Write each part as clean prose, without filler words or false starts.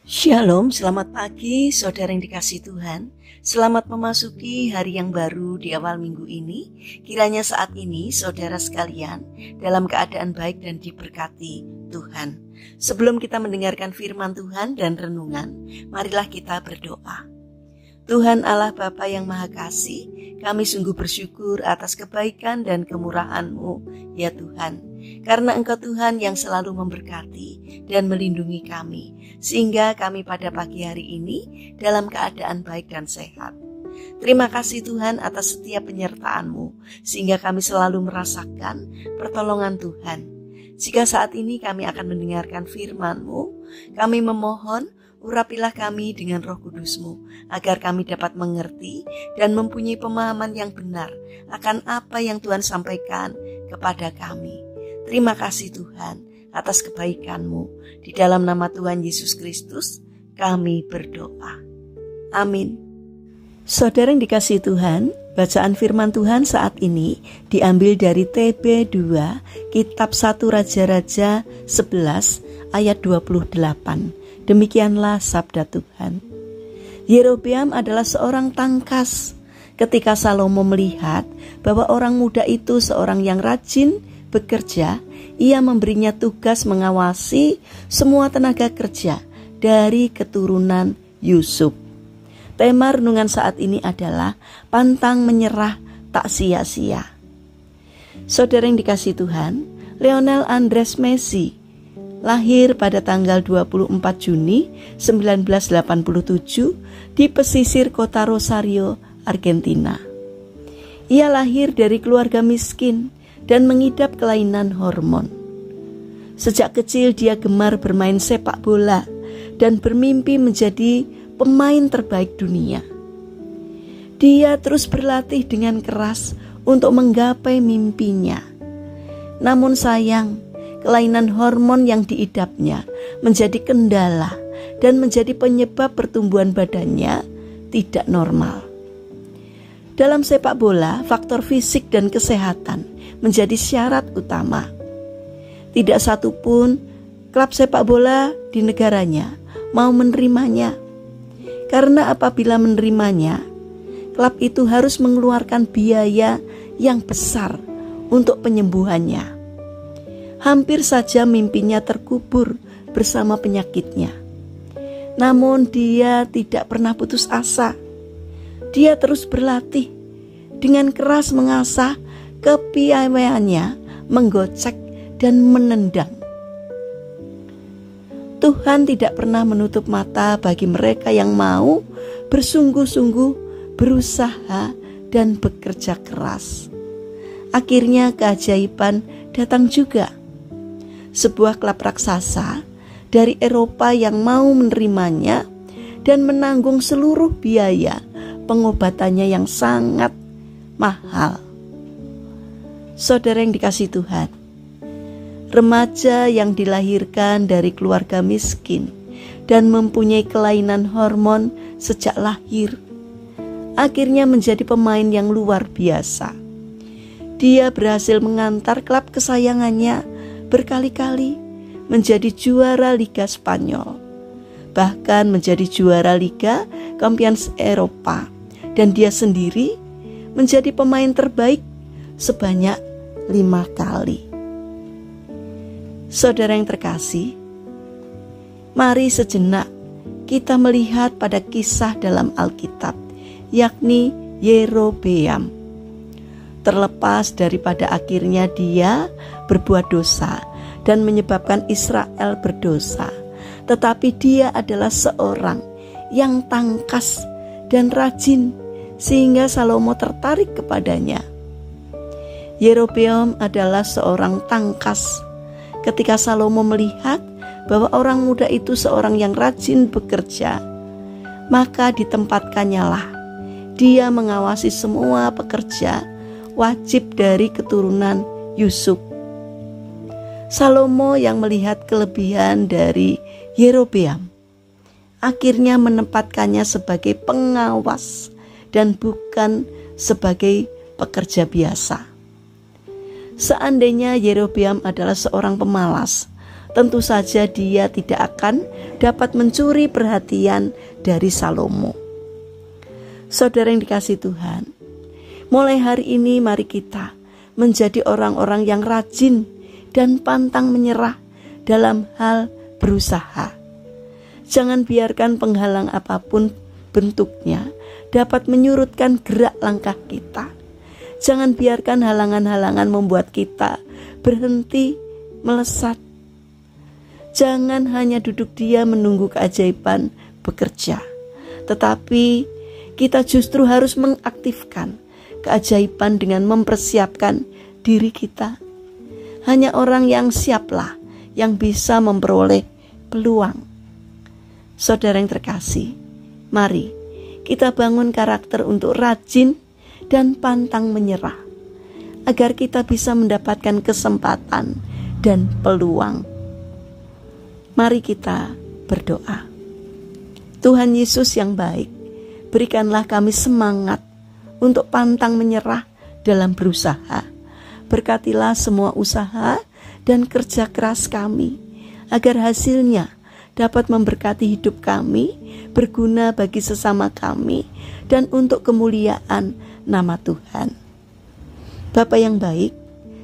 Shalom, selamat pagi saudara yang dikasihi Tuhan. Selamat memasuki hari yang baru di awal minggu ini. Kiranya saat ini saudara sekalian dalam keadaan baik dan diberkati Tuhan. Sebelum kita mendengarkan firman Tuhan dan renungan, marilah kita berdoa. Tuhan Allah Bapa yang Maha Kasih, kami sungguh bersyukur atas kebaikan dan kemurahan-Mu, ya Tuhan. Karena Engkau Tuhan yang selalu memberkati dan melindungi kami, sehingga kami pada pagi hari ini dalam keadaan baik dan sehat. Terima kasih Tuhan atas setiap penyertaan-Mu, sehingga kami selalu merasakan pertolongan Tuhan. Jika saat ini kami akan mendengarkan firman-Mu, kami memohon urapilah kami dengan Roh Kudus-Mu, agar kami dapat mengerti dan mempunyai pemahaman yang benar akan apa yang Tuhan sampaikan kepada kami. Terima kasih Tuhan atas kebaikan-Mu. Di dalam nama Tuhan Yesus Kristus kami berdoa. Amin. Saudara yang dikasihi Tuhan, bacaan firman Tuhan saat ini diambil dari TB 2, Kitab 1 Raja-Raja 11 ayat 28. Demikianlah sabda Tuhan. Yerobeam adalah seorang tangkas. Ketika Salomo melihat bahwa orang muda itu seorang yang rajin bekerja, ia memberinya tugas mengawasi semua tenaga kerja dari keturunan Yusuf. Tema renungan saat ini adalah pantang menyerah tak sia-sia. Saudara yang dikasihi Tuhan, Lionel Andres Messi lahir pada tanggal 24 Juni 1987 di pesisir kota Rosario, Argentina. Ia lahir dari keluarga miskin dan mengidap kelainan hormon. Sejak kecil dia gemar bermain sepak bola dan bermimpi menjadi pemain terbaik dunia. Dia terus berlatih dengan keras untuk menggapai mimpinya. Namun sayang, kelainan hormon yang diidapnya menjadi kendala dan menjadi penyebab pertumbuhan badannya tidak normal. Dalam sepak bola, faktor fisik dan kesehatan menjadi syarat utama. Tidak satu pun klub sepak bola di negaranya mau menerimanya. Karena apabila menerimanya, klub itu harus mengeluarkan biaya yang besar untuk penyembuhannya. Hampir saja mimpinya terkubur bersama penyakitnya. Namun dia tidak pernah putus asa. Dia terus berlatih dengan keras mengasah kepiawaiannya, menggocek dan menendang. Tuhan tidak pernah menutup mata bagi mereka yang mau bersungguh-sungguh berusaha dan bekerja keras. Akhirnya keajaiban datang juga. Sebuah klub raksasa dari Eropa yang mau menerimanya dan menanggung seluruh biaya pengobatannya yang sangat mahal. Saudara yang dikasihi Tuhan, remaja yang dilahirkan dari keluarga miskin dan mempunyai kelainan hormon sejak lahir, akhirnya menjadi pemain yang luar biasa. Dia berhasil mengantar klub kesayangannya berkali-kali menjadi juara Liga Spanyol, bahkan menjadi juara Liga Champions Eropa, dan dia sendiri menjadi pemain terbaik sebanyak 5 kali. Saudara yang terkasih, mari sejenak kita melihat pada kisah dalam Alkitab, yakni Yerobeam. Terlepas daripada akhirnya dia berbuat dosa dan menyebabkan Israel berdosa, tetapi dia adalah seorang yang tangkas dan rajin sehingga Salomo tertarik kepadanya. Yerobeam adalah seorang tangkas. Ketika Salomo melihat bahwa orang muda itu seorang yang rajin bekerja, maka ditempatkannya lah dia mengawasi semua pekerja wajib dari keturunan Yusuf. Salomo yang melihat kelebihan dari Yerobeam akhirnya menempatkannya sebagai pengawas dan bukan sebagai pekerja biasa. Seandainya Yerobeam adalah seorang pemalas, tentu saja dia tidak akan dapat mencuri perhatian dari Salomo. Saudara yang dikasihi Tuhan, mulai hari ini mari kita menjadi orang-orang yang rajin dan pantang menyerah dalam hal berusaha. Jangan biarkan penghalang apapun bentuknya dapat menyurutkan gerak langkah kita. Jangan biarkan halangan-halangan membuat kita berhenti melesat. Jangan hanya duduk diam menunggu keajaiban bekerja, tetapi kita justru harus mengaktifkan keajaiban dengan mempersiapkan diri kita. Hanya orang yang siaplah yang bisa memperoleh peluang. Saudara yang terkasih, mari kita bangun karakter untuk rajin dan pantang menyerah, agar kita bisa mendapatkan kesempatan dan peluang. Mari kita berdoa. Tuhan Yesus yang baik, berikanlah kami semangat untuk pantang menyerah dalam berusaha. Berkatilah semua usaha dan kerja keras kami, agar hasilnya dapat memberkati hidup kami, berguna bagi sesama kami, dan untuk kemuliaan nama Tuhan. Bapa yang baik,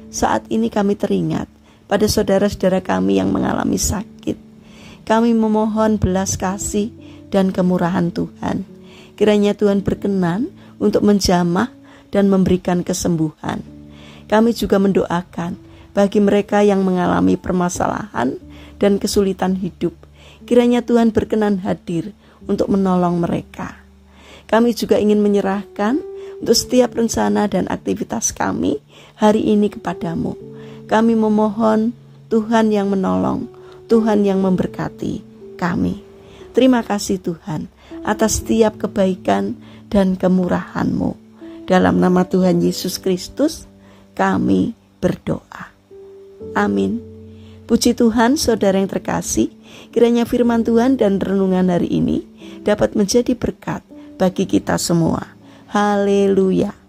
saat ini kami teringat pada saudara-saudara kami yang mengalami sakit. Kami memohon belas kasih dan kemurahan Tuhan. Kiranya Tuhan berkenan untuk menjamah dan memberikan kesembuhan. Kami juga mendoakan bagi mereka yang mengalami permasalahan dan kesulitan hidup. Kiranya Tuhan berkenan hadir untuk menolong mereka. Kami juga ingin menyerahkan untuk setiap rencana dan aktivitas kami hari ini kepadamu. Kami memohon Tuhan yang menolong, Tuhan yang memberkati kami. Terima kasih Tuhan atas setiap kebaikan dan kemurahan-Mu. Dalam nama Tuhan Yesus Kristus kami berdoa. Amin. Puji Tuhan, saudara yang terkasih, kiranya firman Tuhan dan renungan hari ini dapat menjadi berkat bagi kita semua. Haleluya.